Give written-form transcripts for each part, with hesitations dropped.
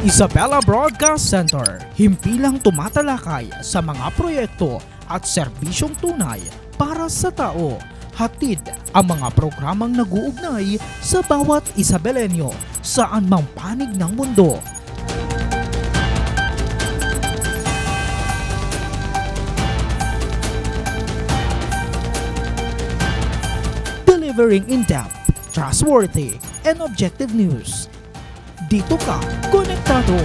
Isabela Broadcast Center, himpilang tumatalakay sa mga proyekto at serbisyong tunay para sa tao. Hatid ang mga programang nag-uugnay sa bawat Isabelenyo saan mang panig ng mundo. Delivering in-depth, trustworthy, and objective news. Dito ka, konektado.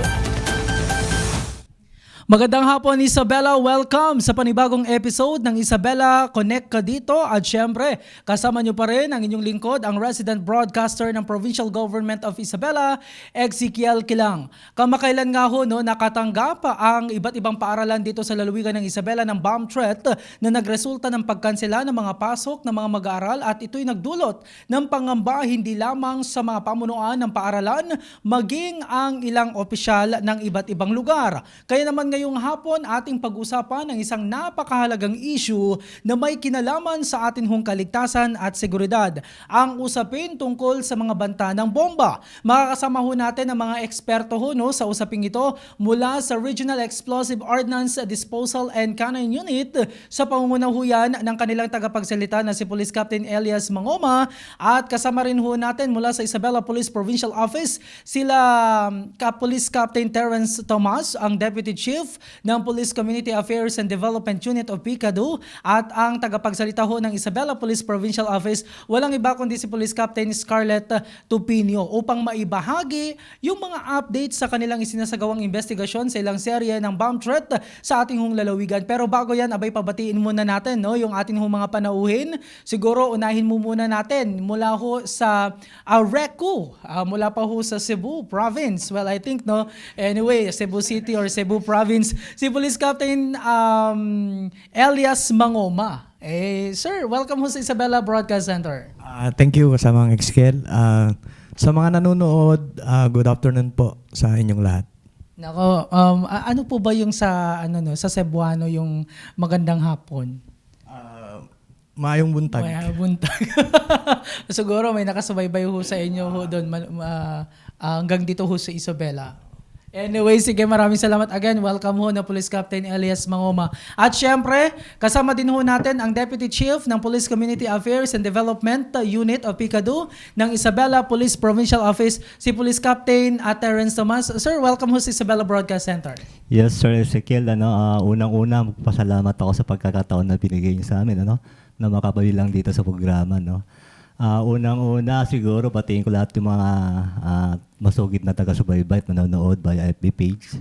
Magandang hapon Isabela, welcome sa panibagong episode ng Isabela Connect ka dito at syempre kasama nyo pa rin ang inyong lingkod, ang resident broadcaster ng Provincial Government of Isabela, Ezekiel Kilang. Kamakailan nga ho nakatanggap ang iba't ibang paaralan dito sa lalawigan ng Isabela ng bomb threat na nagresulta ng pagkansela ng mga pasok ng mga mag-aaral at ito'y nagdulot ng pangamba hindi lamang sa mga pamunuan ng paaralan maging ang ilang opisyal ng iba't ibang lugar. Kaya naman ngayong hapon ating pag-usapan ng isang napakahalagang issue na may kinalaman sa atin hong kaligtasan at seguridad. Ang usapin tungkol sa mga banta ng bomba. Makakasama ho natin ang mga eksperto ho sa usaping ito mula sa Regional Explosive Ordnance Disposal and Cannon Unit sa pangunguna ho yan ng kanilang tagapagsalita na si Police Captain Elias Mangoma at kasama rin ho natin mula sa Isabela Police Provincial Office sila Police Captain Terence Tomas, ang Deputy Chief ng Police Community Affairs and Development Unit of PICADO at ang tagapagsalita ho ng Isabela Police Provincial Office, walang iba kundi si Police Captain Scarlett Tupinio upang maibahagi yung mga updates sa kanilang isinasagawang investigasyon sa ilang serye ng bomb threat sa ating hong lalawigan. Pero bago yan, abay pabatiin muna natin yung ating hong mga panauhin. Siguro unahin mo muna natin mula ho sa RECU, mula pa ho sa Cebu Province. Well, I think anyway, Cebu City or Cebu Province, si Police Captain Elias Mangoma. Sir, welcome ho sa Isabela Broadcast Center. Thank you sa mga Ezekiel. Sa mga nanonood, good afternoon po sa inyong lahat. Nako, ano po ba yung sa sa Cebuano yung magandang hapon? Maayong buntag. Maayong buntag. Siguro may nakasubaybay ho sa inyo ho doon hanggang dito ho sa Isabela. Anyway, sige, maraming salamat again. Welcome ho na Police Captain Elias Mangoma. At syempre, kasama din ho natin ang Deputy Chief ng Police Community Affairs and Development Unit of PICADO ng Isabela Police Provincial Office, si Police Captain Terence Tomas. Sir, welcome ho sa Isabela Broadcast Center. Yes, Sir Ezekiel. Unang-una, magpasalamat ako sa pagkakataon na binigay niyo sa amin na makapabilang dito sa programa. Unang-una, siguro, batiin ko lahat yung mga masugid na taga-subaybay at manonood via FB page.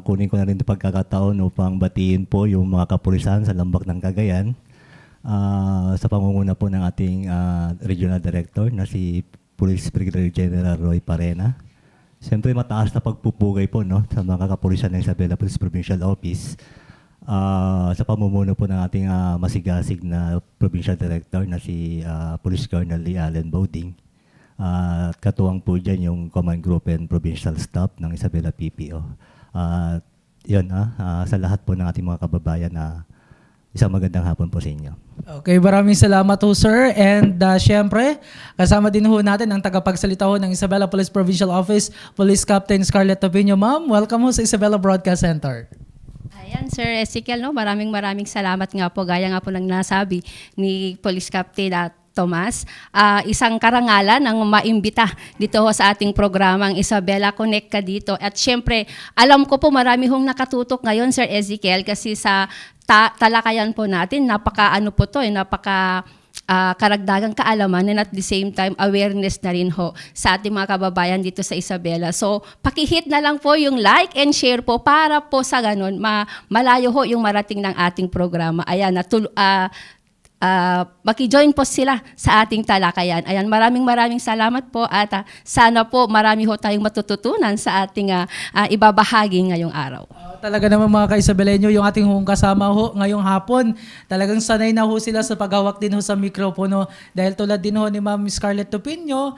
Kunin ko na rin yung pagkakataon upang batiin po yung mga kapulisan sa Lambak ng Cagayan sa pangunguna po ng ating Regional Director na si Police Brigadier General Roy Parena. Siyempre, mataas na pagpupugay po sa mga kapulisan ng Isabela Police Provincial Office. Sa pamumuno po ng ating masigasig na Provincial Director na si Police Colonel Lee Allen Bauding. At katuwang po dyan yung Command Group and Provincial Staff ng Isabela PPO. Sa lahat po ng ating mga kababayan isang magandang hapon po sa inyo. Okay, maraming salamat ho sir. And syempre, kasama din ho natin ang tagapagsalita ho ng Isabela Police Provincial Office, Police Captain Scarlett Tupinio. Ma'am, welcome ho sa Isabela Broadcast Center. Ayan, Sir Ezekiel, maraming salamat nga po. Gaya nga po ng nasabi ni Police Captain Tomas, isang karangalan ang maimbita dito ho sa ating programang Isabela Connect ka dito. At syempre, alam ko po marami hong nakatutok ngayon, Sir Ezekiel, kasi sa talakayan po natin, napaka karagdagang kaalaman and at the same time awareness na rin ho sa ating mga kababayan dito sa Isabela. So, pakihit na lang po yung like and share po para po sa ganun malayo ho yung marating ng ating programa. Ayan, maki-join po sila sa ating talakayan. Ayan, maraming salamat po at sana po marami ho tayong matututunan sa ating ibabahagi ngayong araw. Talaga naman mga ka-Isabelenyo, yung ating hong kasama ho ngayong hapon, talagang sanay na ho sila sa paghawak din ho sa mikropono. Dahil tulad din ho ni Ma'am Scarlett Tupinio,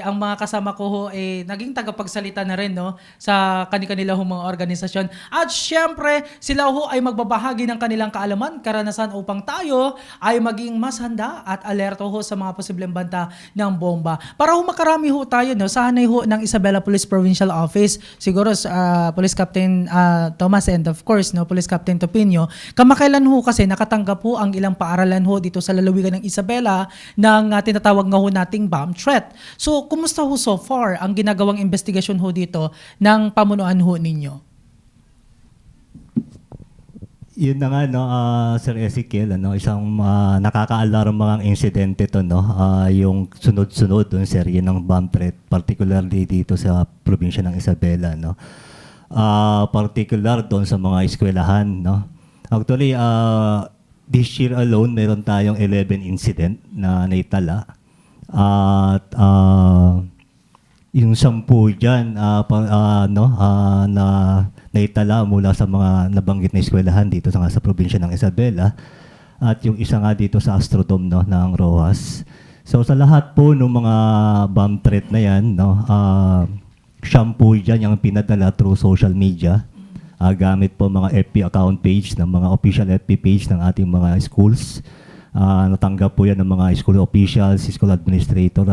ang mga kasama ko ho naging tagapagsalita na rin sa kanila hong mga organisasyon. At syempre, sila ho ay magbabahagi ng kanilang kaalaman, karanasan upang tayo ay maging mas handa at alerto ho sa mga posibleng banta ng bomba. Para ho makarami ho tayo, no, sa hanay ho ng Isabela Police Provincial Office, siguro Police Captain Thomas and of course, no, Police Captain Topinio, kamakailan ho kasi nakatanggap ho ang ilang paaralan ho dito sa lalawigan ng Isabela ng tinatawag nga ho nating bomb threat. So, kumusta ho so far ang ginagawang investigasyon ho dito ng pamunuan ho ninyo? Yun na nga, no, Sir Ezekiel, isang nakaka-alarm mga insidente to, no, yung sunod-sunod yung serye ng bomb threat, particularly dito sa probinsya ng Isabela, no. Particular doon sa mga eskwelahan, no. Actually, this year alone, meron tayong 11 incident na naitala. At yung 10 dyan na naitala mula sa mga nabanggit na eskwelahan dito sa probinsya ng Isabela at yung isa nga dito sa Astrodome, no, ng ROAS. So sa lahat po ng mga bomb threat na yan, no, 10 dyan yung pinadala through social media gamit po mga FB account page ng mga official FB page ng ating mga schools. Natanggap po yan ng mga school officials, school administrator,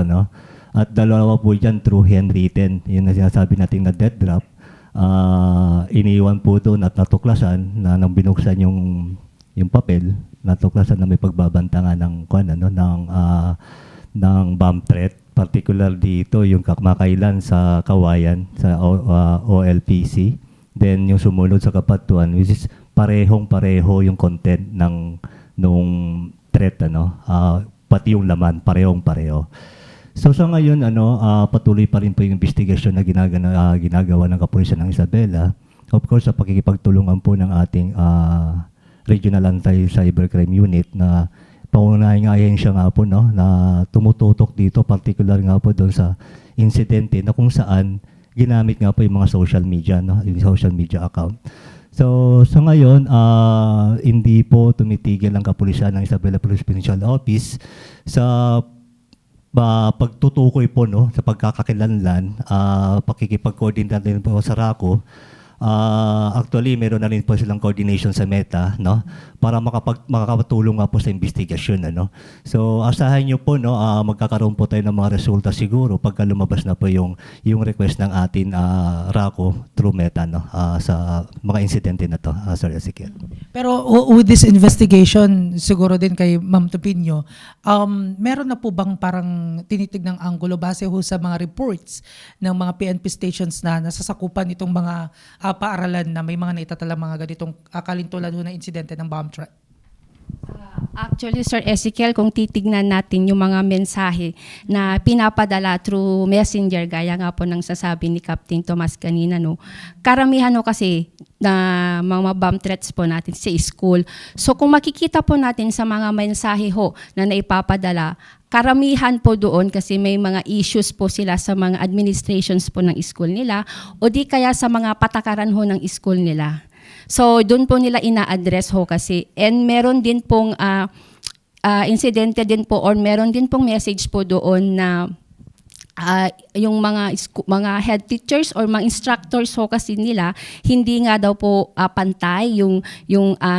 At 2 po dyan through handwritten, yun na sinasabi natin na death drop. Iniwan po doon at natuklasan na nang binuksan yung papel, natuklasan na may pagbabantangan ng bomb threat. Particular dito yung kamakailan sa Kawayan, sa OLPC. Then yung sumunod sa Kapatuan, which is parehong-pareho yung content nung threat, pati yung laman, parehong-pareho. So sa ngayon, patuloy pa rin po yung investigasyon na ginagawa ng Kapulisan ng Isabela. Of course, sa pakikipagtulungan po ng ating Regional Anti-Cybercrime Unit na pangunahing ahensya nga po, no, na tumututok dito, particular nga po doon sa insidente na kung saan ginamit nga po yung mga social media, no, yung social media account. So sa ngayon, hindi po tumitigil ang Kapulisan ng Isabela Police Provincial Office sa pagtutukoy po, no, sa pagkakakilanlan, pakikipag-coordinate din po sa RACO. Actually, meron na rin po silang coordination sa Meta, no, para makakatulong nga po sa investigasyon, So, asahan niyo po, no, magkakaroon po tayo ng mga resulta siguro pagka lumabas na po yung request ng atin RACO through Meta, no, sa mga insidente na to, Sir Ezekiel. Pero with this investigation, siguro din kay Ma'am Topinio, meron na po bang parang tinitignang anggulo base ho sa mga reports ng mga PNP stations na nasasakupan itong mga paaralan na may mga naitatalang mga ganitong kalintulad ho na insidente ng bomb threat? Actually, Sir Ezekiel, kung titignan natin yung mga mensahe na pinapadala through messenger, gaya nga po ng sasabi ni Captain Tomas kanina, no, karamihan kasi na mga bomb threats po natin sa school. So kung makikita po natin sa mga mensahe ho na naipapadala, karamihan po doon kasi may mga issues po sila sa mga administrations po ng school nila o di kaya sa mga patakaran ho ng school nila. So, doon po nila ina-address ho kasi. And meron din pong insidente din po or meron din pong message po doon na yung mga head teachers or mga instructors ho kasi nila, hindi nga daw po pantay yung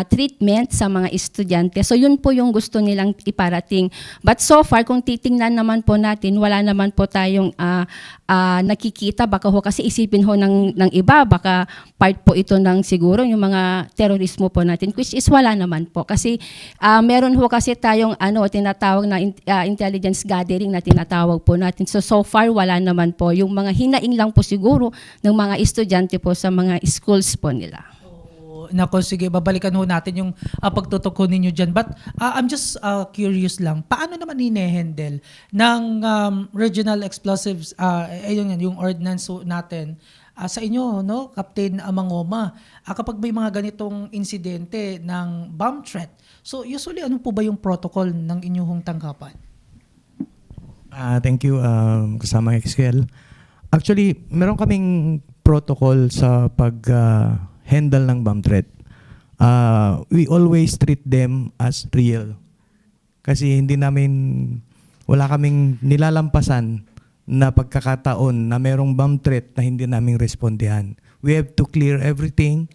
treatment sa mga estudyante. So yun po yung gusto nilang iparating. But so far, kung titingnan naman po natin, wala naman po tayong nakikita. Baka ho kasi isipin ho ng iba, baka part po ito ng siguro yung mga terorismo po natin, which is wala naman po. Kasi meron ho kasi tayong tinatawag na intelligence gathering na tinatawag po natin. So far, wala naman po. Yung mga hinaing lang po siguro ng mga estudyante po sa mga schools po nila. Nako, sige, babalikan ho natin yung pagtutok ho ninyo dyan. But I'm just curious lang, paano naman hine-handle ng regional explosives, yung ordnance natin sa inyo, no, Captain Mangoma, kapag may mga ganitong insidente ng bomb threat, so usually ano po ba yung protocol ng inyong tanggapan? Thank you, kasama XQL. Actually, meron kaming protocol sa pag-handle ng bomb threat. We always treat them as real. Kasi wala kaming nilalampasan na pagkakataon na merong bomb threat na hindi naming respondihan. We have to clear everything.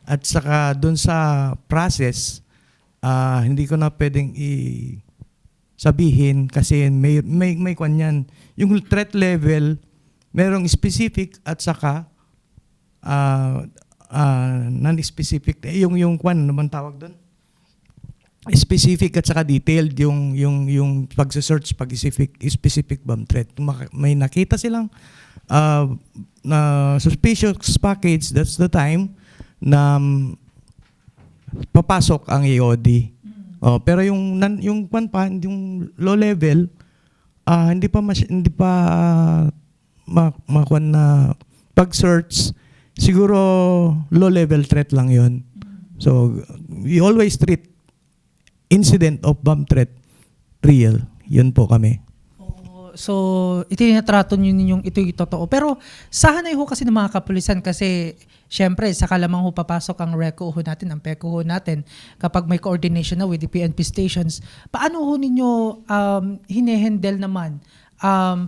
At saka dun sa process, hindi ko na pwedeng sabihin kasi may kwan yan. Yung threat level, merong specific at saka non-specific. Yung kwan, ano man tawag doon? Specific at saka detailed yung pag-search pag specific bomb threat. Kung may nakita silang na suspicious package, that's the time na papasok ang EOD. Pero yung yung low level hindi pa makuan na pag-search, siguro low level threat lang 'yon. So we always treat incident of bomb threat real. Yun po kami. So, itinatrato nyo ninyong ito'y totoo. Pero, sahanay ho kasi ng mga kapulisan kasi, syempre, saka lamang ho papasok ang RECO ho natin, ang PECO ho natin, kapag may coordination na with the PNP stations. Paano ho ninyo hinehandle naman?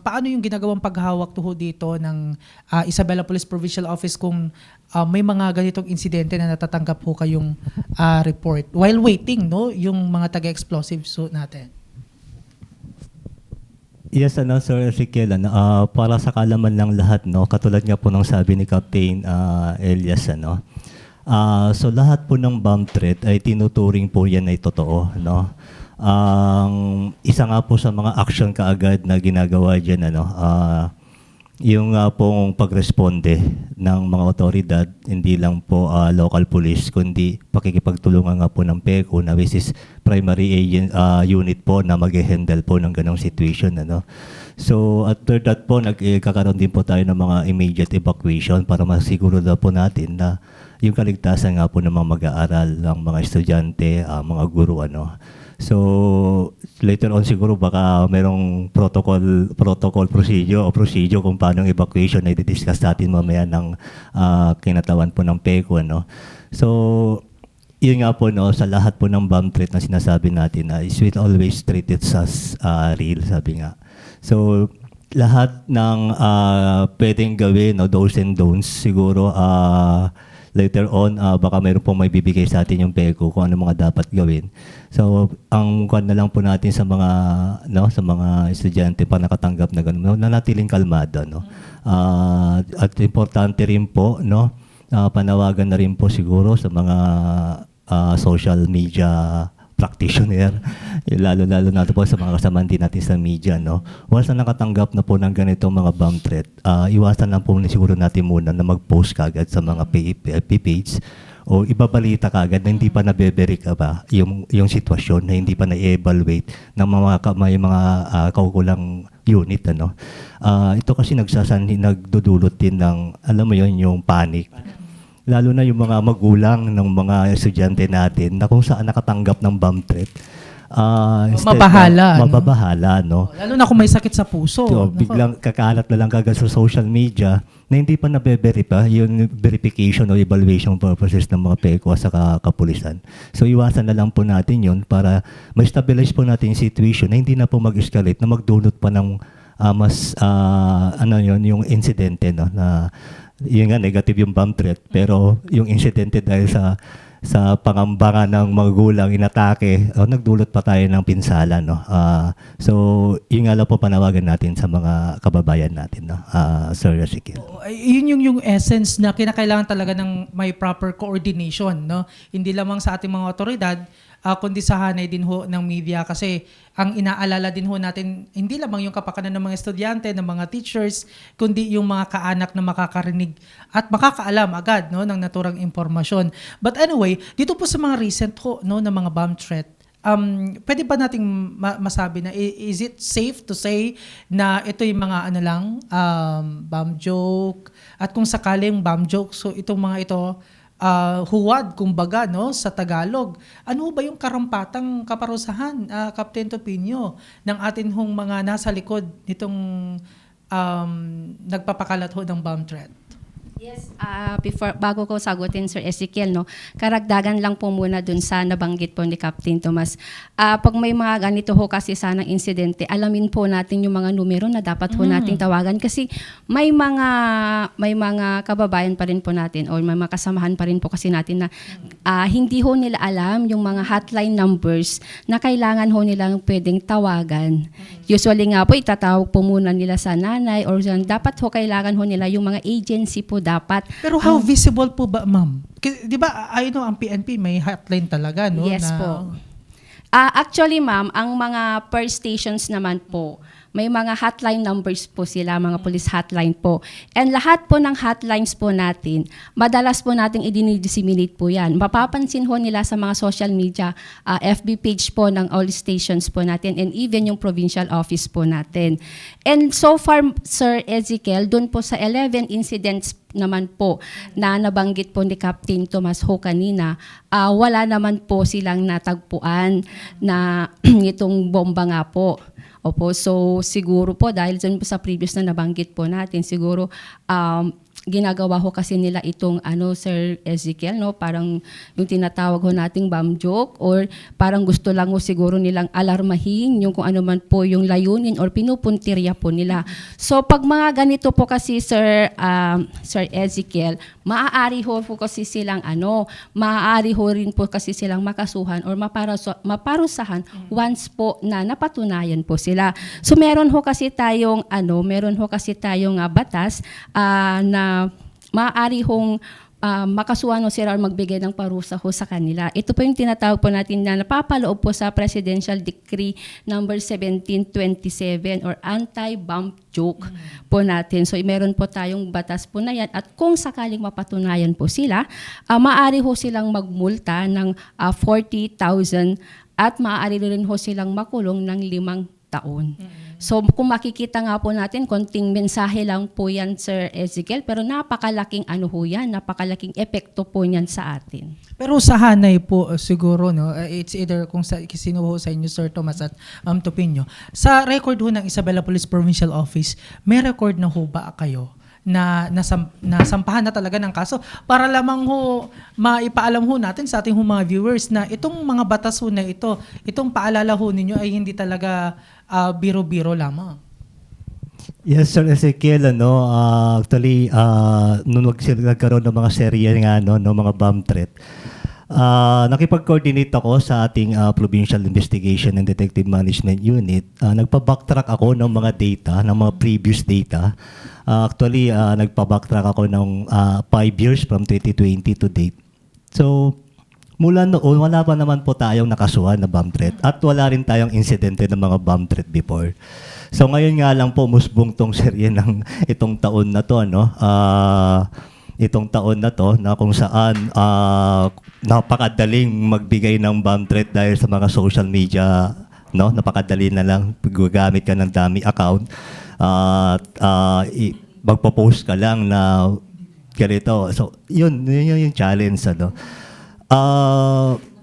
Paano yung ginagawang paghawak to ho dito ng Isabela Police Provincial Office kung may mga ganitong insidente na natatanggap ho kayong report while waiting, no, yung mga taga-explosives ho natin? Yes, Sir Ezekiel, para sa kalaman ng lahat, no, katulad nga po ng sabi ni Captain Elias, so lahat po ng bomb threat ay tinuturing po yan ay totoo, no. Isa nga po sa mga action kaagad na ginagawa dyan, yung pong pagresponde ng mga otoridad, hindi lang po local police, kundi pakikipagtulungan nga po ng PECO na which is primary unit po na mag-handle po ng ganong situation. So after that po, nagkakaroon din po tayo ng mga immediate evacuation para masiguro na po natin na yung kaligtasan nga po ng mga mag-aaral, ng mga estudyante, mga guro. So later on siguro baka merong protocol procedure kung paano ang evacuation na i-discuss natin mamaya ng kinatawan po ng PECO. So yun nga po, sa lahat po ng bomb threat na sinasabi natin, is we always treat it as real, sabi nga. So lahat ng pwedeng gawin, do's and don'ts, siguro later on, baka mayroon pong may bibigay sa atin yung PECO kung ano mga dapat gawin. So, ang kuwan na lang po natin sa mga estudyante pa nakatanggap na gano'n, nanatiling kalmado. At importante rin po, panawagan na rin po siguro sa mga social media practitioner, lalo-lalo na po sa mga kasamahan din natin sa media. Once na nakatanggap na po ng ganitong mga bomb threat, iwasan lang po siguro natin muna na mag-post kagad sa mga PAP page o ibabalita kagad na hindi pa nabeberika ba yung sitwasyon, na hindi pa na-evaluate ng may mga kaukulang unit. Ito kasi nagdudulot din ng, alam mo yun, yung panic. Lalo na yung mga magulang ng mga estudyante natin na kung saan nakatanggap ng bomb threat. Mababahala, no? Lalo na kung may sakit sa puso. So, biglang kakalat na lang kagad sa social media na hindi pa nabe-verify yung verification o evaluation purposes ng mga PECO sa kapulisan. So, iwasan na lang po natin yun para ma-stabilize po natin yung situation na hindi na po mag-escalate, na magdulot pa ng yung insidente, na yun nga, negative yung bomb threat, pero yung insidente dahil sa pangamba ng magulang inatake, nagdulot pa tayo ng pinsala. So, yun nga lang po panawagan natin sa mga kababayan natin, Sir Ezekiel. Yun yung essence na kinakailangan talaga ng may proper coordination, hindi lamang sa ating mga otoridad, kundi sa hanay din ho ng media, kasi ang inaalala din ho natin hindi lamang yung kapakanan ng mga estudyante, ng mga teachers, kundi yung mga kaanak na makakarinig at makakaalam agad ng naturang impormasyon. But anyway, dito po sa mga recent ho ng mga bomb threat, pwede ba nating masabi na is it safe to say na ito yung mga bomb joke, at kung sakaling bomb joke, so itong mga ito huwad, kumbaga, sa Tagalog. Ano ba yung karampatang kaparusahan, Captain Topinio, ng atin hong mga nasa likod nitong nagpapakalat ho ng bomb threat? Yes, bago ko sagutin Sir Ezekiel, no, karagdagan lang po muna dun sa nabanggit po ni Captain Tomas. Pag may mga ganito ho kasi sanang insidente, alamin po natin yung mga numero na dapat ho nating tawagan kasi may mga kababayan pa rin po natin o may mga kasamahan pa rin po kasi natin na hindi ho nila alam yung mga hotline numbers na kailangan ho nilang pwedeng tawagan. Usually nga po itatawag po muna nila sa nanay or dapat ho kailangan ho nila yung mga agency po dapat. Pero how visible po ba, ma'am? Di ba, I know ang PNP may hotline talaga, no? Yes po. Actually, ma'am, ang mga per stations naman po, may mga hotline numbers po sila, mga police hotline po. And lahat po ng hotlines po natin, madalas po nating i-disseminate po yan. Mapapansin ho nila sa mga social media, FB page po ng all stations po natin and even yung provincial office po natin. And so far, Sir Ezekiel, dun po sa 11 incidents naman po na nabanggit po ni Captain Tomas ho kanina, wala naman po silang natagpuan na itong bomba nga po. Opo, so siguro po dahil dyan po sa previous na nabanggit po natin, siguro ginagawa ho kasi nila itong Sir Ezekiel, no? Parang yung tinatawag ho nating bomb joke or parang gusto lang ho siguro nilang alarmahin yung kung ano man po yung layunin or pinupuntirya po nila. So pag mga ganito po kasi Sir Ezekiel, maaari ho po kasi silang maaari ho rin po kasi silang makasuhan or maparusahan once po na napatunayan po sila. So meron ho kasi tayong batas na maaari hong makasuhan o sila or magbigay ng parusa ho sa kanila. Ito po yung tinatawag po natin na napapaloob po sa Presidential Decree number 1727 or anti-bomb joke po natin. So meron po tayong batas po na yan at kung sakaling mapatunayan po sila, maaari ho silang magmulta ng 40,000 at maaari rin ho silang makulong ng 5 taon. So kung makikita nga po natin, konting mensahe lang po yan, Sir Ezekiel, pero napakalaking napakalaking epekto po niyan sa atin. Pero sa hanay po siguro, no, it's either kung sino ho sa inyo, Sir Tomas at Ma'am Topinyo, sa record ho ng Isabela Police Provincial Office, may record na ho ba kayo na nasampahan na talaga ng kaso para lamang ho maipaalam ho natin sa ating mga viewers na itong mga batas ho na itong paalala ho ninyo ay hindi talaga biro-biro lamang. Yes, Sir Ezekiel, actually, nung nagkaroon ng mga serye nga, ng mga bomb threat, nakipag-coordinate ako sa ating Provincial Investigation and Detective Management Unit. Nagpa-backtrack ako ng mga data, ng mga previous data. Actually, nagpa-backtrack ako ng 5 years from 2020 to date. So, mula noon, wala pa naman po tayong nakasuhan na bomb threat at wala rin tayong insidente ng mga bomb threat before. So, ngayon nga lang po, musbong tong serye ng itong taon na to, itong taon na to na kung saan napakadaling magbigay ng bomb threat dahil sa mga social media, napakadali na lang gagamit ka ng dummy account magpo-post ka lang na ganito. So yun yung challenge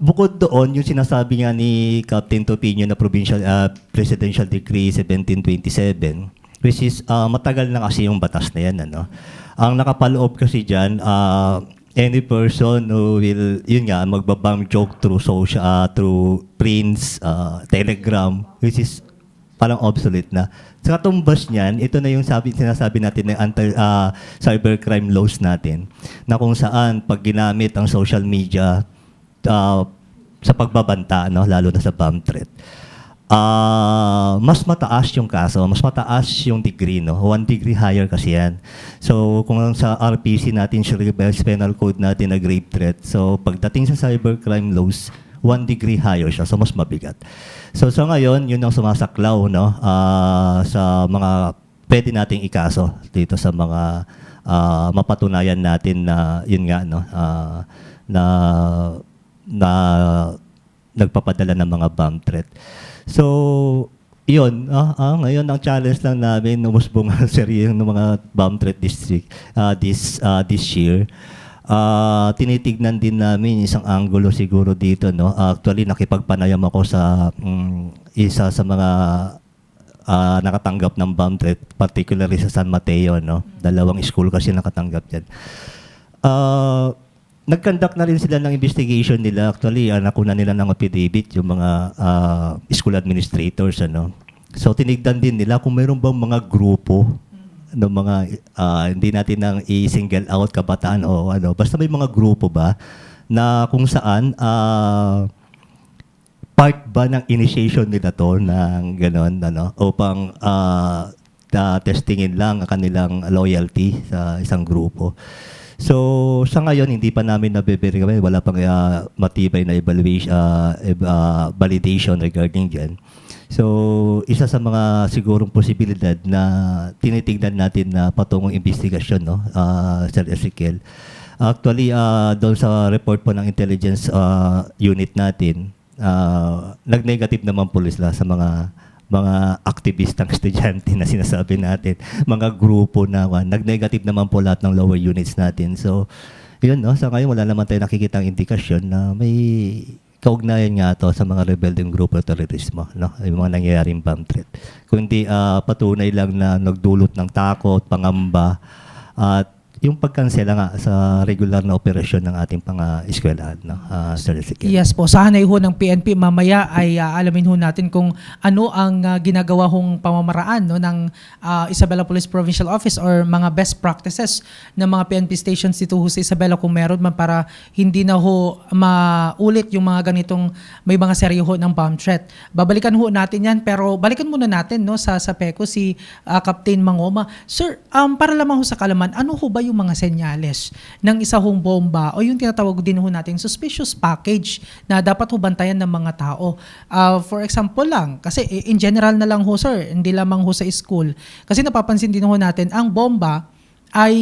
bukod doon yung sinasabi nga ni Captain Topinyo na Presidential Decree 1727, which is matagal na kasi yung batas na yan, Ang nakapaloob kasi dyan, any person who will, magbabang joke through through prints, telegram, which is parang obsolete na. Sa katumbas niyan, ito na yung sinasabi natin ng cybercrime laws natin, na kung saan pag ginamit ang social media sa pagbabanta, lalo na sa bomb threat, mas mataas yung kaso, mas mataas yung degree, 1 degree higher kasi yan. So, kung sa RPC natin, Revised Penal Code natin na grave threat, so pagdating sa cybercrime laws, 1 degree higher siya, so mas mabigat. So, sa ngayon, yun ang sumasaklaw, sa mga pwede nating ikaso dito sa mga mapatunayan natin na, yun nga, na nagpapadala ng mga bomb threat. So, yun. Ngayon, ang challenge lang namin, umusbong ang serye ng mga bomb threat this year. Tinitignan din namin isang angulo siguro dito. Actually, nakipagpanayam ako sa isa sa mga nakatanggap ng bomb threat, particularly sa San Mateo, no? Dalawang school kasi nakatanggap yan. Nag-conduct na rin sila ng investigation nila. Actually, nakuna nila ng affidavit yung mga school administrators, ano? So, tinignan din nila kung mayroon bang mga grupo ng mga, hindi natin nang i-single out kabataan o ano. Basta may mga grupo ba na kung saan part ba ng initiation nila to ng gano'n, ano, upang testingin lang ang kanilang loyalty sa isang grupo. So, sa ngayon, hindi pa namin nabe-verify, wala pang matibay na evaluation, validation regarding dyan. So, isa sa mga sigurong posibilidad na tinitignan natin na patungong investigasyon, no, Sir Ezekiel. Actually, doon sa report po ng intelligence unit natin, nag-negative naman po sila sa mga aktivistang estudyante na sinasabi natin, mga grupo na nag-negative naman po lahat ng lower units natin. So, yun, no, sa ngayon wala naman tayo nakikitang indikasyon na may kaugnayan nga to sa mga rebelding grupo ng terorismo, no, yung mga nangyayaring bomb threat. Kundi patunay lang na nagdulot ng takot, pangamba, at yung pagkansela nga sa regular na operasyon ng ating eskwelahan, no, Sir Ezekiel. Yes po, sa hanay ho ng PNP mamaya ay alamin ho natin kung ano ang ginagawa hong pamamaraan, no, ng Isabela Police Provincial Office or mga best practices ng mga PNP stations dito ho sa Isabela kung meron man, para hindi na ho maulit yung mga ganitong may mga seryo ho ng bomb threat. Babalikan ho natin yan, pero balikan muna natin, no, sa PECO si Captain Mangoma. Sir, para lamang ho sa kalaman, ano ho ba yung mga senyales ng isa hong bomba o yung tinatawag din ho natin suspicious package na dapat ho bantayan ng mga tao? For example lang, kasi in general na lang ho, sir, hindi lamang ho sa school. Kasi napapansin din ho natin, ang bomba ay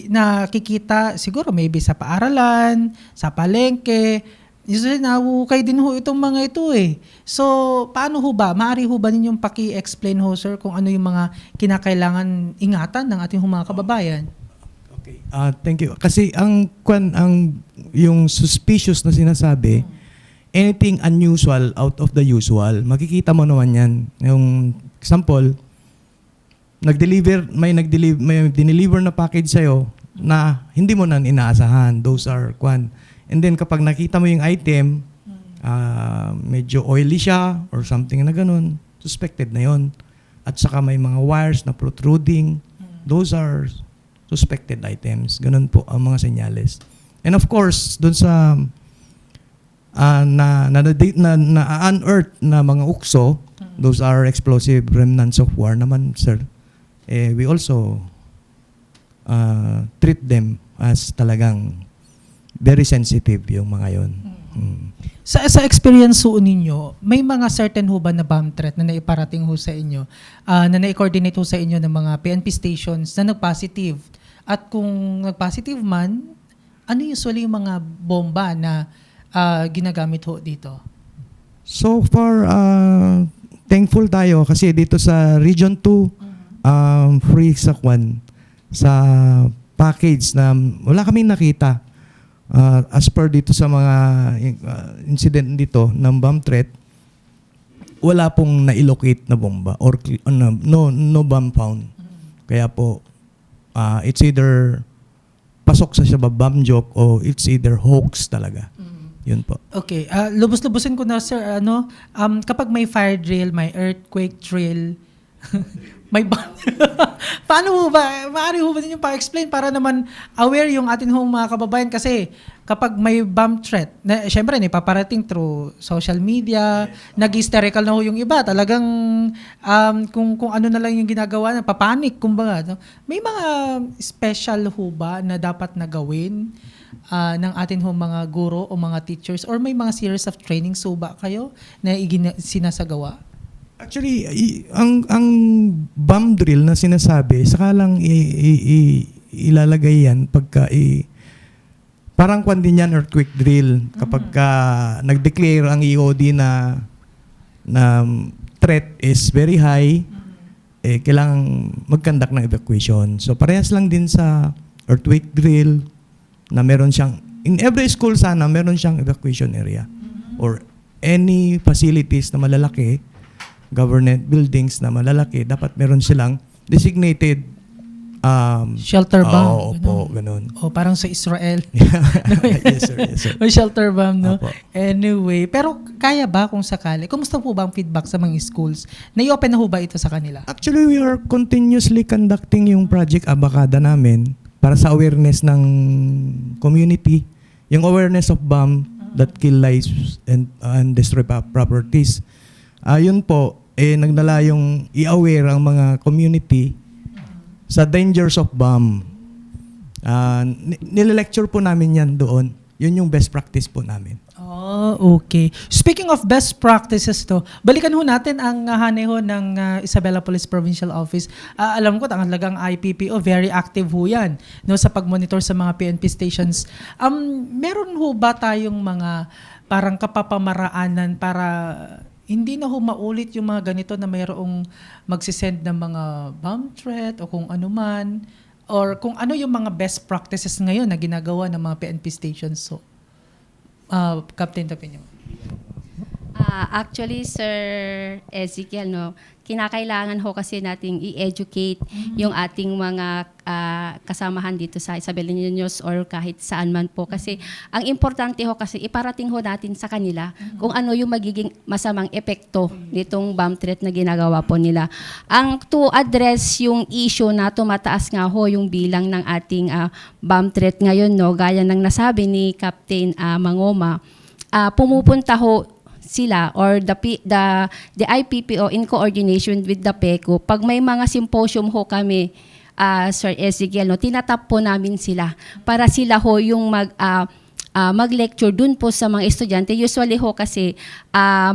nakikita siguro maybe sa paaralan, sa palengke. Nahukay din ho itong mga ito eh. So, paano ho ba? Maaari ho ba ninyong paki-explain ho, sir, kung ano yung mga kinakailangan ingatan ng ating mga kababayan? Okay. Thank you. Kasi yung suspicious na sinasabi, anything unusual out of the usual, makikita mo naman yan. Yung example, may dineliver na package sa'yo na hindi mo na inaasahan. Those are And then kapag nakita mo yung item, medyo oily siya or something na ganun, suspected na yon. At saka may mga wires na protruding. Those are suspected items. Ganun po ang mga senyales. And of course, dun sa na-unearth na mga ukso, those are explosive remnants of war naman, sir. We also treat them as talagang very sensitive yung mga yon. Sa experience ho ninyo, may mga certain ho ba na bomb threat na naiparating ho sa inyo, na na-coordinate ho sa inyo ng mga PNP stations na nag-positive? At kung nag-positive man, ano usually yung mga bomba na ginagamit ho dito? So far, thankful tayo kasi dito sa Region 2, free sa package na wala kaming nakita. As per dito sa mga incident dito ng bomb threat, wala pong na-locate na bomba or no bomb found. Kaya po, it's either pasok sa bomb joke o it's either hoax talaga. Yun po. Okay, lubos-lubusin ko na, sir, kapag may fire drill, may earthquake drill, may bomb. Paano ho ba? Maaari ho ba ninyo pa-explain para naman aware yung atin mga kababayan? Kasi kapag may bomb threat, syempre, paparating through social media, nag-hysterical na ho yung iba. Talagang kung ano na lang yung ginagawa, papanik, kumbaga. No? May mga special ho ba na dapat na gawin ng atin mga guro o mga teachers, or may mga series of trainings ho ba kayo na sinasagawa? Actually, ang bomb drill na sinasabi, saka lang ilalagay yan pagka parang din yan earthquake drill. Kapag nag-declare ang EOD na threat is very high, kailangang mag-conduct ng evacuation. So parehas lang din sa earthquake drill na meron siyang, in every school sana, meron siyang evacuation area or any facilities na malalaki government buildings na malalaki, dapat meron silang designated Shelter bomb. Oo, opo, ganun. O parang sa Israel. Yes, sir. Yes, sir. May shelter bomb, no? Opo. Anyway, pero kaya ba kung sakali? Kumusta po ba ang feedback sa mga schools? Nai-open na ho ba ito sa kanila? Actually, we are continuously conducting yung Project Abacada namin para sa awareness ng community. Yung awareness of bomb that kill lives and destroy properties. Yun po, nagdala yung i-aware ang mga community sa dangers of bomb. Nile-lecture po namin yan doon. Yun yung best practice po namin. Oh, okay. Speaking of best practices to, balikan ho natin ang hanay ho ng Isabela Police Provincial Office. Alam ko, ang halagang IPPO, very active ho yan, no, sa pag-monitor sa mga PNP stations. Meron ho ba tayong mga parang kapapamaraanan para hindi na ho maulit yung mga ganito na mayroong magsisend ng mga bomb threat o kung ano man, or kung ano yung mga best practices ngayon na ginagawa ng mga PNP stations? So, Captain Tapinyo. Actually, Sir Ezekiel, no, kinakailangan ho kasi nating i-educate yung ating mga kasamahan dito sa Isabela News or kahit saan man po. Kasi ang importante ho kasi iparating ho natin sa kanila kung ano yung magiging masamang epekto nitong bomb threat na ginagawa po nila. Ang to address yung issue na tumataas nga ho yung bilang ng ating bomb threat ngayon, no, gaya ng nasabi ni Captain Mangoma, pumupunta ho sila or the IPPO in coordination with the PECO. Pag may mga symposium ho kami, Sir Ezekiel, no, tinatap po namin sila para sila ho yung mag-lecture dun po sa mga estudyante. Usually ho kasi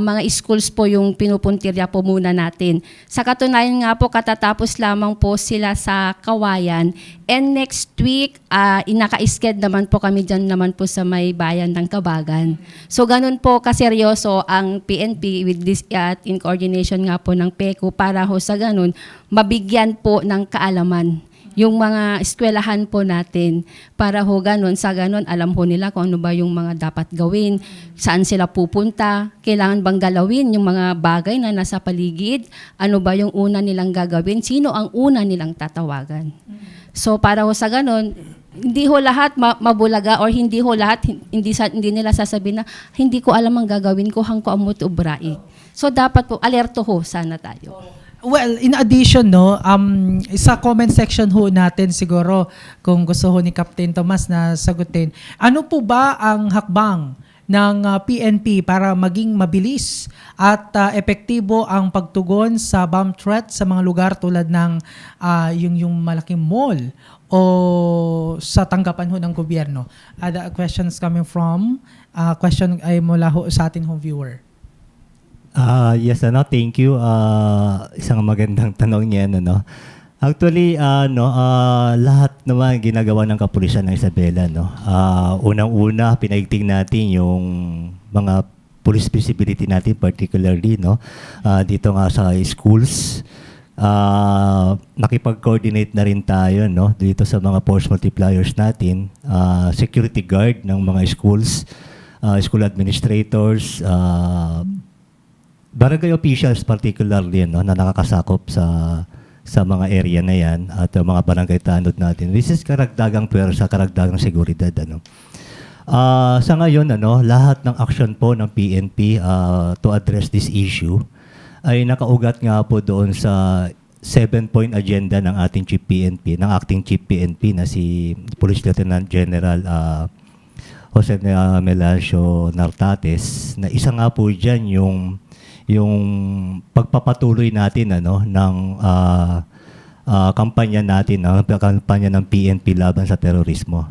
mga schools po yung pinupuntirya po muna natin. Sa katunayan nga po, katatapos lamang po sila sa Kawayan. And next week, inaka-schedule naman po kami dyan naman po sa may bayan ng Kabagan. So ganun po kaseryoso ang PNP with this in coordination nga po ng PECO para ho sa ganun mabigyan po ng kaalaman yung mga eskwelahan po natin para ho ganun, sa ganun alam ho nila kung ano ba yung mga dapat gawin, saan sila pupunta, kailangan bang galawin yung mga bagay na nasa paligid, ano ba yung una nilang gagawin, sino ang una nilang tatawagan. So para ho sa ganun, hindi ho lahat mabulaga or hindi ho lahat, hindi nila sasabihin na hindi ko alam ang gagawin ko, hangko amot ubrai. So dapat po, alerto ho sana tayo. Well, in addition, no, sa comment section ho natin siguro, kung gusto ho ni Captain Tomas na sagutin, ano po ba ang hakbang ng PNP para maging mabilis at epektibo ang pagtugon sa bomb threat sa mga lugar tulad ng yung malaking mall o sa tanggapan ho ng gobyerno? The questions coming from, question ay mula ho sa ating home viewer. Yes, thank you. Isang magandang tanong niyan, ano. Actually, lahat naman ginagawa ng kapulisan ng Isabela, no. Unang-una, pinaigting natin yung mga police visibility natin, particularly, no, dito nga sa schools. Nakipag-coordinate na rin tayo, no, dito sa mga force multipliers natin, security guard ng mga schools, school administrators, barangay officials particularly, no, na nakakasakop sa mga area na yan at mga barangay tanod natin. This is karagdagang pwersa, karagdagang seguridad, ano. Sa ngayon, ano, lahat ng action po ng PNP to address this issue ay nakaugat nga po doon sa 7-point agenda ng ating Chief PNP, ng acting Chief PNP na si Police Lieutenant General Jose Melancio Nartates, na isa nga po dyan yung pagpapatuloy natin, ano, ng kampanya natin, kampanya ng PNP laban sa terorismo.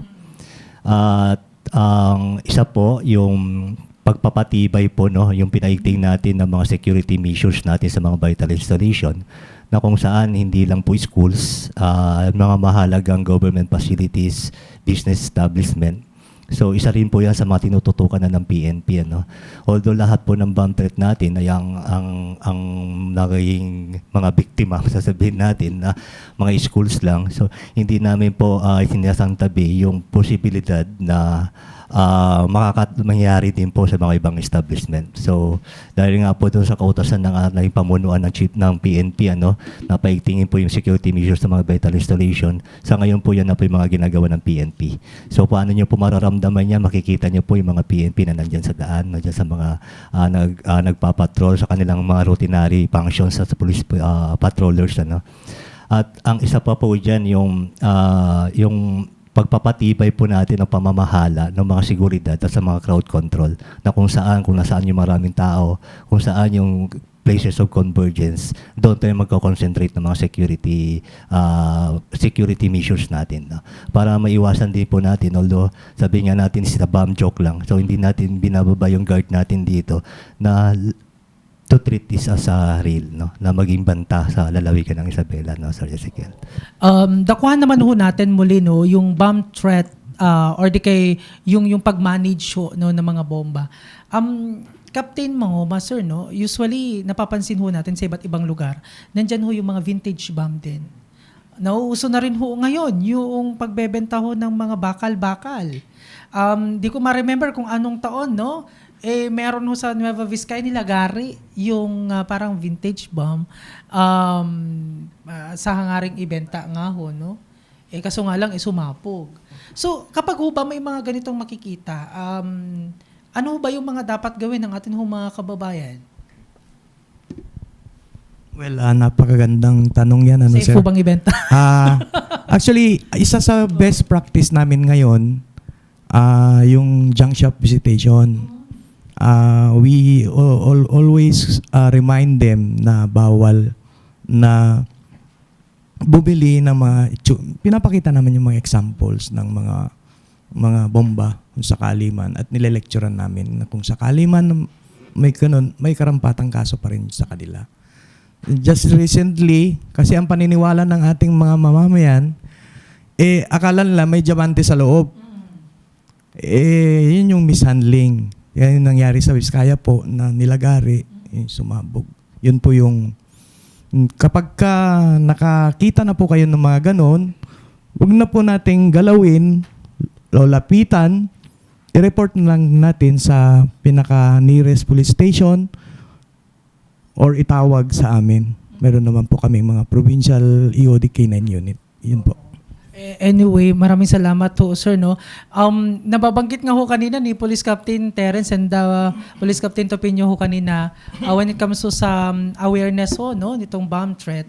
At ang isa po yung pagpapatibay po, no, yung pinaigting natin ng mga security measures natin sa mga vital installation, na kung saan hindi lang po schools, mga mahalagang government facilities, business establishment. So isa rin po yan sa mga tinututukan na ng PNP, ano. Although lahat po ng bomb threat natin ay ang naging mga biktima, sasabihin natin, na mga schools lang. So hindi namin po sinasantabi yung posibilidad na mangyayari din po sa mga ibang establishment. So, dahil nga po doon sa kautosan ng pamunuan ng chief ng PNP, na paigtingin po yung security measures sa mga vital installation, sa ngayon po yan na po yung mga ginagawa ng PNP. So, paano nyo po mararamdaman yan? Makikita nyo po yung mga PNP na nandyan sa daan, nandyan sa mga nagpapatrol sa kanilang mga routinary functions sa police patrollers. At ang isa pa po dyan, yung pagpapatibay po natin ng pamamahala ng mga seguridad at sa mga crowd control, na kung nasaan yung maraming tao, kung saan yung places of convergence, doon tayo magko-concentrate ng mga security measures natin. Para maiwasan din po natin, although sabi nga natin is a bomb joke lang, so hindi natin binababa yung guard natin dito na to treat this as a real, na maging banta sa lalawigan ng Isabela, Sir Ezekiel. Dakuhan naman ho natin muli yung bomb threat or di kay yung pag-manage ho, ng mga bomba. Captain Master, usually napapansin ho natin sa iba't ibang lugar, nandyan ho yung mga vintage bomb din. Nauuso na rin ho ngayon yung pagbebenta ho ng mga bakal-bakal. Di ko ma-remember kung anong taon, meron ho sa Nueva Vizcaya nilagari yung parang vintage bomb sa hangaring ibenta nga ho, kaso nga lang sumapog. So, kapag ho ba may mga ganitong makikita, ano ba yung mga dapat gawin ng ating mga kababayan? Well, napakagandang tanong yan. Safe sir? po bang ibenta? Actually, isa sa best practice namin ngayon, yung junk shop visitation. We always remind them na bawal na bumili ng pinapakita naman yung mga examples ng mga bomba kung sakali man, at nile-lecturean namin na kung sakali man may karampatang kaso pa rin sa kanila. Just recently, kasi ang paniniwala ng ating mga mamamayan, akala nila may diamante sa loob. Yun yung mishandling. Yan yung nangyari sa Vizcaya po, na nilagari, sumabog. Yun po yung, kapag nakakita na po kayo ng mga ganon, huwag na po nating galawin, lapitan, i-report na lang natin sa pinaka-nearest police station or itawag sa amin. Meron naman po kami mga provincial EOD K9 unit. Yun po. Anyway, maraming salamat ho, sir. Nababanggit nga ho kanina ni Police Captain Terence and Police Captain Topinio ho kanina when it comes to sa awareness ho, nitong bomb threat.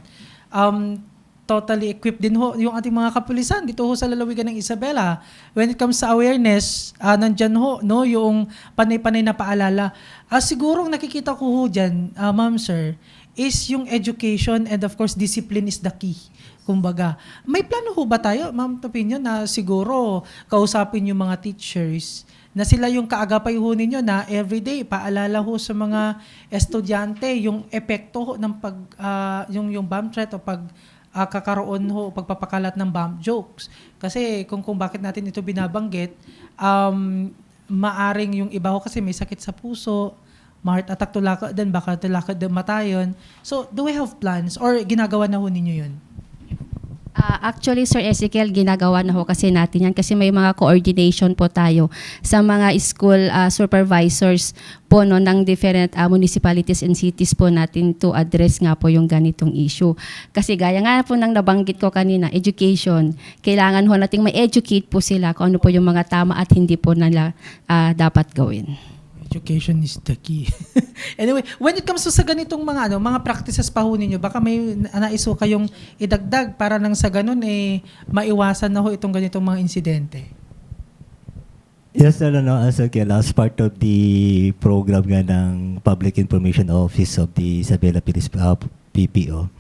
Totally equipped din ho yung ating mga kapulisan dito ho sa lalawigan ng Isabela. When it comes sa awareness, nandyan ho, yung panay-panay na paalala. Siguro nakikita ko ho dyan, ma'am sir, is yung education and of course discipline is the key. Kumbaga, may plano ho ba tayo, Ma'am Topinio, na siguro kausapin yung mga teachers na sila yung kaagapay ho ninyo na everyday paalala ho sa mga estudyante yung epekto ho ng yung bomb threat o kakaroon ho, pagpapakalat ng bomb jokes. Kasi kung bakit natin ito binabanggit, maaring yung iba ho kasi may sakit sa puso, heart attack tulakad din, baka tulakad din matayon. So, do we have plans or ginagawa na ho ninyo yun? Actually, Sir Ezekiel, ginagawa na ho kasi natin yan kasi may mga coordination po tayo sa mga school supervisors po ng different municipalities and cities po natin to address nga po yung ganitong issue. Kasi gaya nga po nang nabanggit ko kanina, education. Kailangan ho nating ma-educate po sila kung ano po yung mga tama at hindi po nila dapat gawin. Education is the key. Anyway, when it comes to sa ganitong mga practices pa ho ninyo, baka may naiso kayong idagdag para nang sa ganun maiwasan na ho itong ganitong mga insidente. Yes, as part of the program nga ng Public Information Office of the Isabela Police PPO,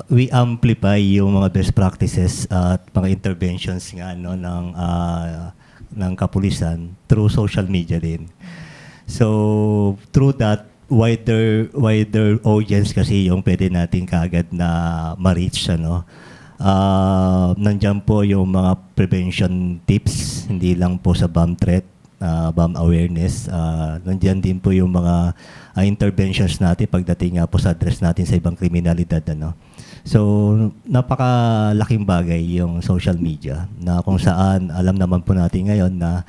we amplify yung mga best practices at mga interventions nga ng kapulisan through social media din. So, through that, wider audience kasi yung pwede natin kaagad na ma-reach, Nandyan po yung mga prevention tips, hindi lang po sa bomb threat, bomb awareness. Nandyan din po yung mga interventions natin pagdating nga po sa address natin sa ibang kriminalidad, So, napakalaking bagay yung social media na kung saan alam naman po natin ngayon na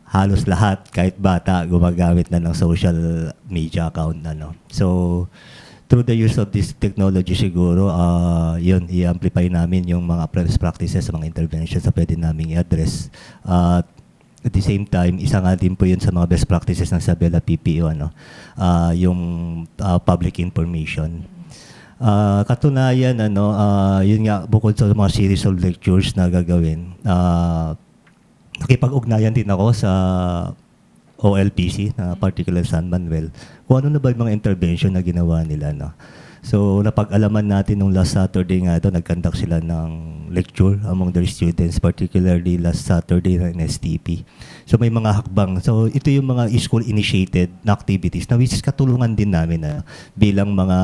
halos lahat, kahit bata, gumagamit na ng social media account. So, through the use of this technology siguro, yun, i-amplify namin yung mga best practices, mga interventions na pwede namin i-address. At the same time, isa nga din po yun sa mga best practices ng Isabela PPO, yung public information. Katunayan, yun nga, bukod sa mga series of lectures na gagawin, nakipag-ugnayan din ako sa OLPC, na particular San Manuel, kung ano na ba yung mga intervention na ginawa nila. So, napag-alaman natin nung last Saturday nga ito, nag-conduct sila ng lecture among their students, particularly last Saturday ng STP. So, may mga hakbang. So, ito yung mga school-initiated na activities na which is katulungan din namin bilang mga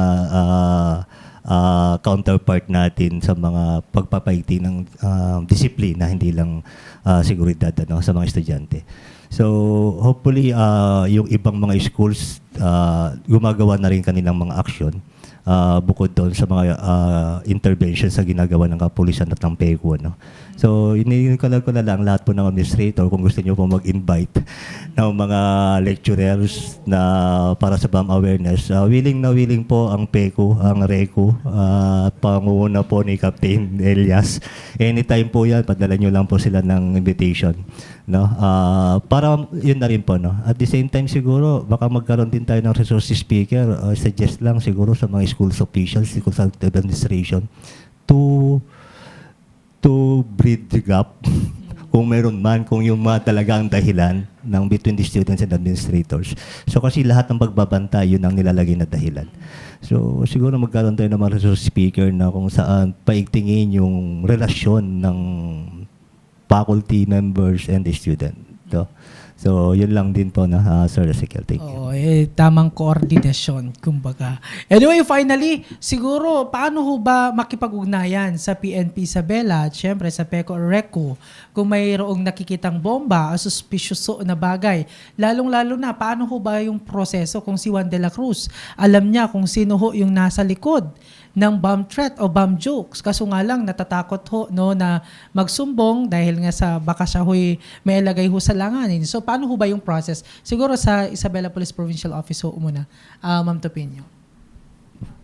counterpart natin sa mga pagpapaigting ng disiplina, hindi lang seguridad sa mga estudyante. So, hopefully, yung ibang mga schools gumagawa na rin kanilang mga action bukod doon sa mga interventions na ginagawa ng kapulisan at ng PECO. So, iniinikalag ko na lang lahat po ng administrator kung gusto nyo po mag-invite ng mga lecturers na para sa BAM awareness. Willing na willing po ang PECO, ang RECO, panguna po ni Captain Elias. Anytime po yan, padala nyo lang po sila ng invitation. Para yun na rin po. At the same time siguro, baka magkaroon din tayo ng resource speaker. Suggest lang siguro sa mga schools officials, schools administration, to bridge the gap kung meron man, kung yung mga talagang dahilan ng between the students and administrators. So kasi lahat ng pagbabanta, yun ang nilalagay na dahilan. So siguro magkaroon tayo ng mga resource speaker na kung saan paigtingin yung relasyon ng faculty members and the student. So, yun lang din po Sir Ezekiel. Thank you. Oo, tamang koordinasyon, kumbaga. Anyway, finally, siguro, paano ho ba makipag-ugnayan sa PNP Isabela at syempre sa PECO or RECO kung mayroong nakikitang bomba o suspicious na bagay? Lalong-lalo na, paano ho ba yung proseso kung si Juan de la Cruz alam niya kung sino ho yung nasa likod ng bomb threat o bomb jokes. Kaso nga lang, natatakot ho na magsumbong dahil nga sa baka siya ho'y may ilagay ho sa langanin. So, paano ho ba yung process? Siguro sa Isabela Police Provincial Office ho muna. Ma'am Topinio.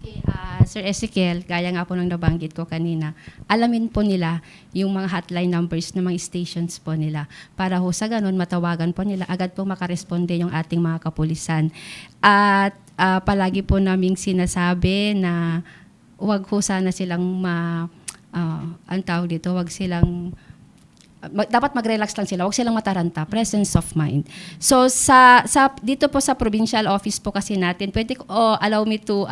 Okay, Sir Ezekiel, gaya nga po ng nabanggit ko kanina, alamin po nila yung mga hotline numbers ng mga stations po nila para ho sa ganun matawagan po nila, agad po makaresponde yung ating mga kapulisan. At palagi po naming sinasabi na wag ho sana silang ang tawag dito, wag silang dapat mag-relax lang sila, huwag silang mataranta, presence of mind. So dito po sa provincial office po kasi natin, pwede allow me to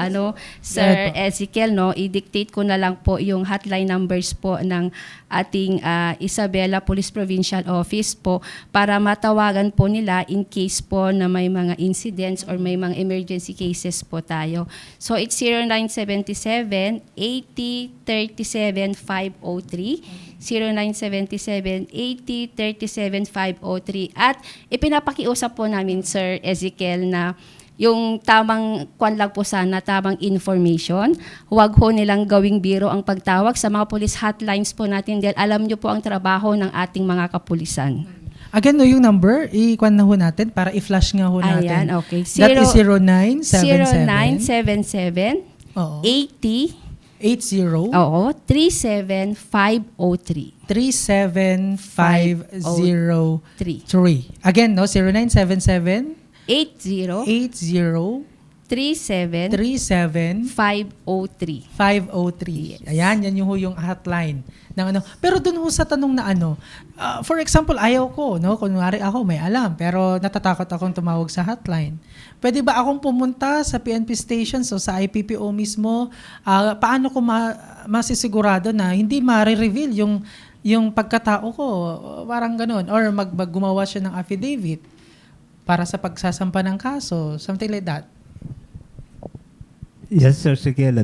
Sir Ezekiel, i-dictate ko na lang po yung hotline numbers po ng ating Isabela Police Provincial Office po para matawagan po nila in case po na may mga incidents or may mga emergency cases po tayo. So it's 0977 80 37 503 0977 80 37 503 at ipinapakiusap po namin Sir Ezekiel na yung tamang lang po sana, tamang information. Huwag ho nilang gawing biro ang pagtawag sa mga police hotlines po natin dahil alam nyo po ang trabaho ng ating mga kapulisan. Again, yung number, i-kwan na ho natin para i-flash nga ho natin. Ayan, okay. That is 0977 0977 80 80 37503. 37503. Again, 0977 80 80 37 37 503. 503. Ayan, yan yung hotline ng Pero dun ho sa tanong na for example, ayaw ko, kunwari ako may alam, pero natatakot akong tumawag sa hotline. Pwede ba akong pumunta sa PNP station, so sa IPPO mismo, paano ko masisigurado na hindi ma-reveal yung pagkatao ko, parang ganun, or gumawa siya ng affidavit para sa pagsasampa ng kaso, something like that. Yes, Sir Sikiel.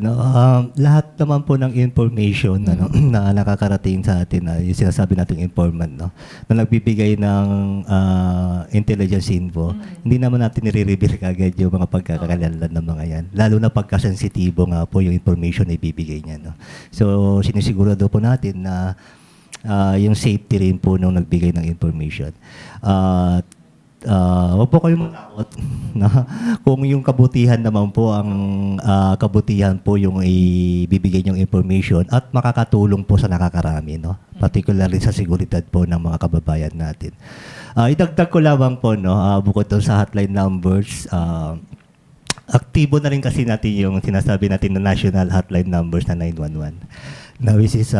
Lahat naman po ng information na nakakarating sa atin, yung sinasabi nating informant, na nagbibigay ng intelligence info, hindi naman natin nire-reveal kagad yung mga pagkakakilanlan ng mga yan. Lalo na pagkasensitibo nga po yung information na ibibigay niya. No? So, sinisigurado po natin na yung safety rin po nung nagbigay ng information. Huwag po kayong matakot na kung yung kabutihan naman po ang kabutihan po yung ibibigay niyong information at makakatulong po sa nakakarami, no? Particularly sa seguridad po ng mga kababayan natin. Idagdag ko lamang po, no, bukod doon sa hotline numbers, aktibo na rin kasi natin yung sinasabi natin na national hotline numbers na 911. Na which is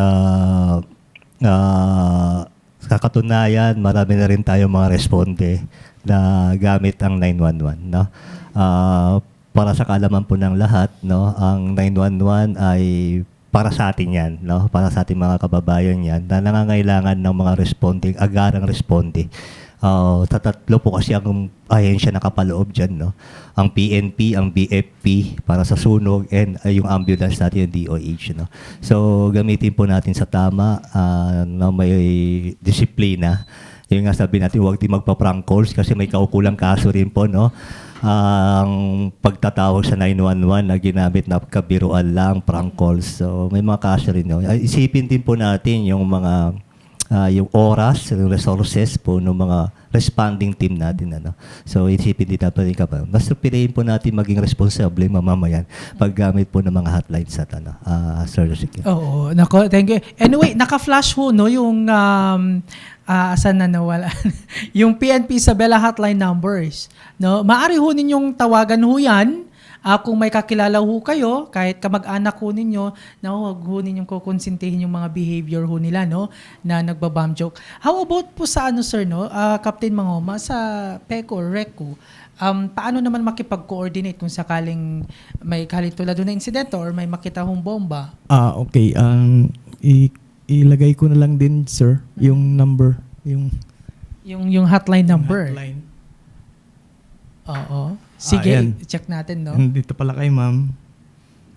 sa katunayan, marami na rin tayong mga responde na gamit ang 911, no? Para sa kaalaman po ng lahat, no, ang 911 ay para sa atin 'yan, no? Para sa ating mga kababayan 'yan na nangangailangan ng mga responde, agarang responde. Sa tatlo po kasi ang ahensya nakapaloob dyan, no? Ang PNP, ang BFP para sa sunog, and yung ambulance natin, yung DOH, no? So, gamitin po natin sa tama na may disiplina. Yung nga sabi natin, huwag din magpa-prank calls kasi may kaukulang kaso rin po, no? Ang pagtatawag sa 911 na ginamit na kabiruan lang, prank calls. So, may mga kaso rin, no? Isipin din po natin yung mga yung oras, yung resources po ng mga responding team natin. So, isipin din natin ka pa. Basta piliin po natin maging responsable mamamayan paggamit po ng mga hotlines at Sir Ezekiel. Oo, nako, thank you. Anyway, naka-flash ho, no, yung saan na nawala? Yung PNP Isabela hotline numbers. No? Maari ho ninyong tawagan ho yan. Kung may kakilala ho kayo, kahit kamag-anak ho ninyo, na huwag ho ninyong kukonsintihin yung mga behavior ho nila, no, na nagbabomb joke. How about po sa sir, no, Captain Mangoma, sa PECO or RECO, paano naman makipag-coordinate kung sakaling may tulad doon na insidente or may makita hong bomba? Okay. Ilagay ko na lang din, sir, yung number. Yung hotline number. Hotline. Oo. Sige, Ayan. check natin, no? Dito pala kay ma'am.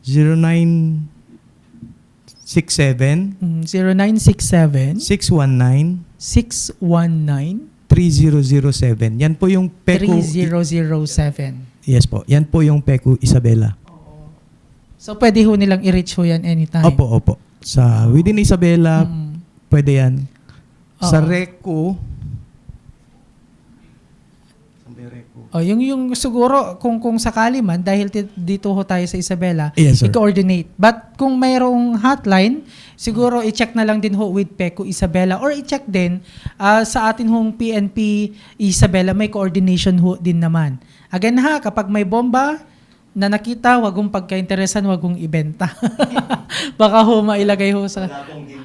0967 0967 619 619 3007. Yan po yung PECO. 3007. Yes po. Yan po yung PECO Isabela. So, pwede ho nilang i-reach ho yan anytime? Opo. Sa within Isabela, pwede yan. Sa Oo. RECO, yung siguro, kung sakali man, dahil dito ho tayo sa Isabela, Yes, sir. i-coordinate. But kung mayroong hotline, siguro i-check na lang din ho with PECO Isabela or i-check din sa atin hong PNP Isabela, may coordination ho din naman. Again ha, kapag may bomba na nakita, wag hong pagka-interesan, wag hong ibenta. Baka ho mailagay ho sa...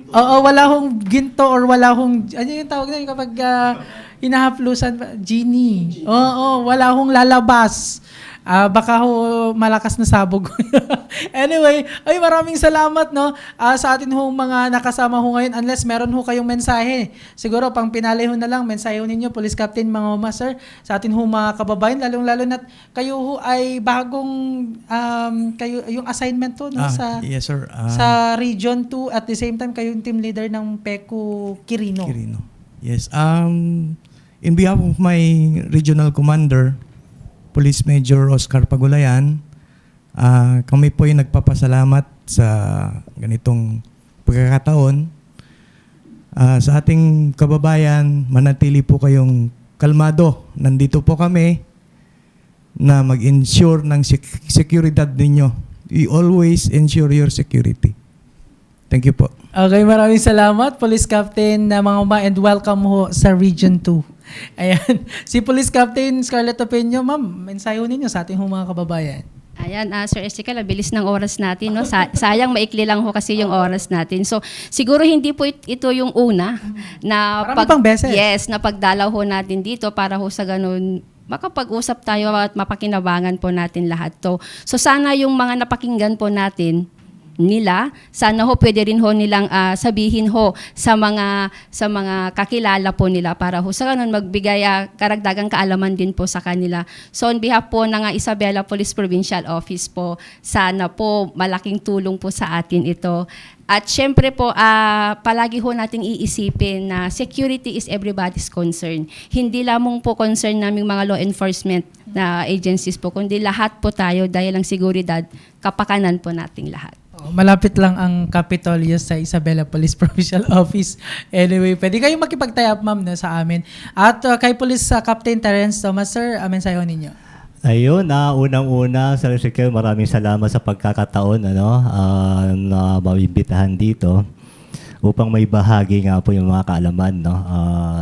Oo, wala hong ginto or wala hong... Ano yung tawag na yun kapag hinahaplusan? Genie. Oo, wala hong lalabas. Baka ho malakas na sabog. Anyway, ay maraming salamat, no, sa atin hong mga nakasama ho ngayon. Unless meron ho kayong mensahe. Siguro pang pinali ho na lang, mensahe ho ninyo, Police Captain Mangoma, sir, sa atin hong mga kababayan, lalong-lalo na kayo ho ay bagong, kayo, yung assignment ho, no, yes, sir. sa Region 2, at the same time, kayo yung team leader ng PECO Quirino. Yes. In behalf of my regional commander, Police Major Oscar Pagulayan, kami po ay nagpapasalamat sa ganitong pagkakataon. Sa ating kababayan, manatili po kayong kalmado. Nandito po kami na mag-ensure ng seguridad ninyo. We always ensure your security. Thank you po. Okay, maraming salamat, Police Captain Mangoma, and welcome ho sa Region 2. Ayan, si Police Captain Scarlett Opeño, ma'am, mensahe ho ninyo sa ating mga kababayan. Ayan, Sir Ezekiel, ang bilis ng oras natin. No? Sayang, maikli lang ho kasi yung oras natin. So, siguro hindi po ito yung una na Marami pang beses. Yes, na pagdalaw ho natin dito para ho sa ganun makapag-usap tayo at mapakinabangan po natin lahat to. So, sana yung mga napakinggan po natin, nila. Sana ho pwede rin ho nilang sabihin ho sa mga kakilala po nila para ho sa ganun magbigay karagdagang kaalaman din po sa kanila. So on behalf po ng Isabela Police Provincial Office po, sana po malaking tulong po sa atin ito. At syempre po, palagi ho nating iisipin na security is everybody's concern. Hindi lamang po concern naming mga law enforcement na agencies po, kundi lahat po tayo dahil ang seguridad, kapakanan po nating lahat. Malapit lang ang Capitolio sa Isabela Police Provincial Office. Anyway, pwede kayong makipag-tie-up, ma'am, no, sa amin. At kay Police Captain Terence Tomas, sir, mensahe ninyo. Ayun, unang-una, Sir Ezekiel, maraming salamat sa pagkakataon na maimbitahan dito upang may bahagi nga po yung mga kaalaman, no?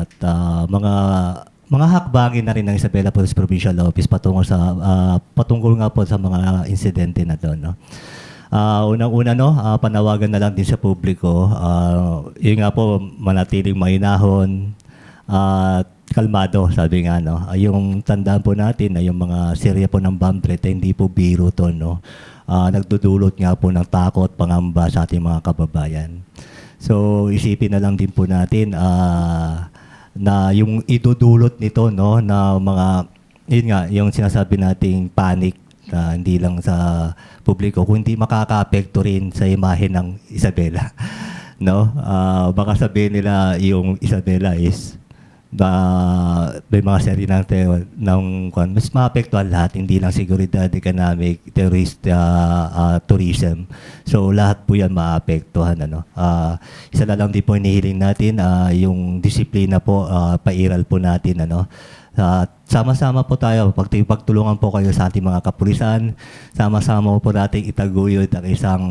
At mga hakbangin na rin ng Isabela Police Provincial Office patungkol nga po sa mga insidente na to, no? Unang-una, no, panawagan na lang din sa publiko, yun nga po, manatiling mainahon at kalmado, sabi nga, no. Yung tandaan po natin na yung mga serya po ng bomb threat, hindi po biro to, no. Nagdudulot nga po ng takot, pangamba sa ating mga kababayan. So isipin na lang din po natin na yung idudulot nito, no, na mga, yun nga, yung sinasabi nating panic, hindi lang sa publiko, kundi makaka-apekto rin sa imahe ng Isabela. No? Baka sabihin nila yung Isabela is may mga seri ng mas maapektuhan lahat, hindi lang seguridad, economic, terrorist, tourism. So lahat po yan maapektuhan. Isa na lang din po inihiling natin, yung disiplina po, pairal po natin. Sama-sama po tayo, pagtulungan po kayo sa ating mga kapulisan, sama-sama po nating itaguyod ang isang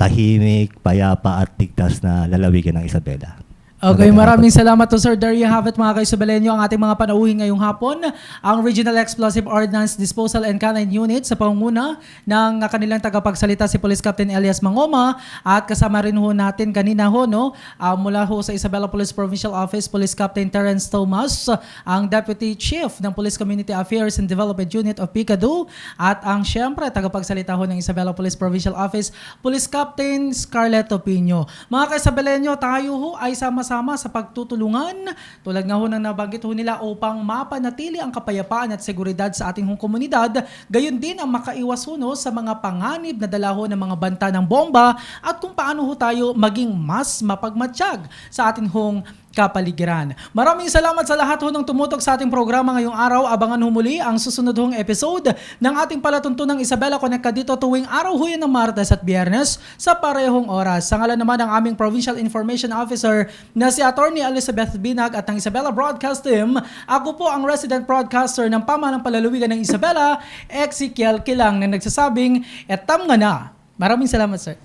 tahimik, payapa at tigtas na lalawigan ng Isabela. Okay, maraming salamat to, sir. There you have it, mga ka-Isabelenyo, ang ating mga panauhin ngayong hapon. Ang Regional Explosive Ordnance Disposal and Canine Unit sa pangunguna ng kanilang tagapagsalita si Police Captain Elias Mangoma, at kasama rin ho natin kanina ho, no, mula ho sa Isabela Police Provincial Office, Police Captain Terence Tomas, ang Deputy Chief ng Police Community Affairs and Development Unit of PICADU, at ang syempre tagapagsalita ho ng Isabela Police Provincial Office, Police Captain Scarlett Opinio. Mga ka-Isabelenyo, tayo ho ay sama sa pagtutulungan, tulad nga ho ng nabanggit ho nila, upang mapanatili ang kapayapaan at seguridad sa ating komunidad, gayon din ang makaiwas ho, no, sa mga panganib na dala ho ng mga banta ng bomba, at kung paano ho tayo maging mas mapagmatsyag sa ating hong kapaligiran. Maraming salamat sa lahat ho ng tumutok sa ating programa ngayong araw. Abangan ho muli ang susunod hong episode ng ating palatuntunang Isabela Connect dito tuwing araw ho yan ng Martes at Biyernes sa parehong oras. Sa ngalan naman ng aming Provincial Information Officer na si Attorney Elizabeth Binag at ng Isabela Broadcast Team, ako po ang resident broadcaster ng Pamahalang Palalawigan ng Isabela, Ezekiel Kilang, na nagsasabing, etam nga na. Maraming salamat, sir.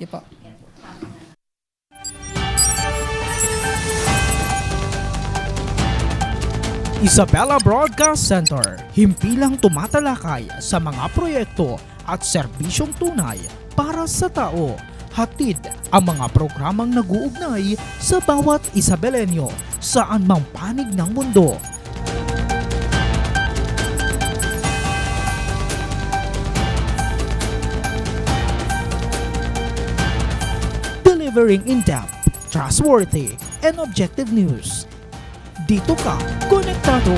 Okay po. Isabela Broadcast Center, himpilang tumatalakay sa mga proyekto at serbisyong tunay para sa tao. Hatid ang mga programang nag-uugnay sa bawat Isabelenyo saan mang panig ng mundo. Delivering in-depth, trustworthy, and objective news. Dito ka, konektado.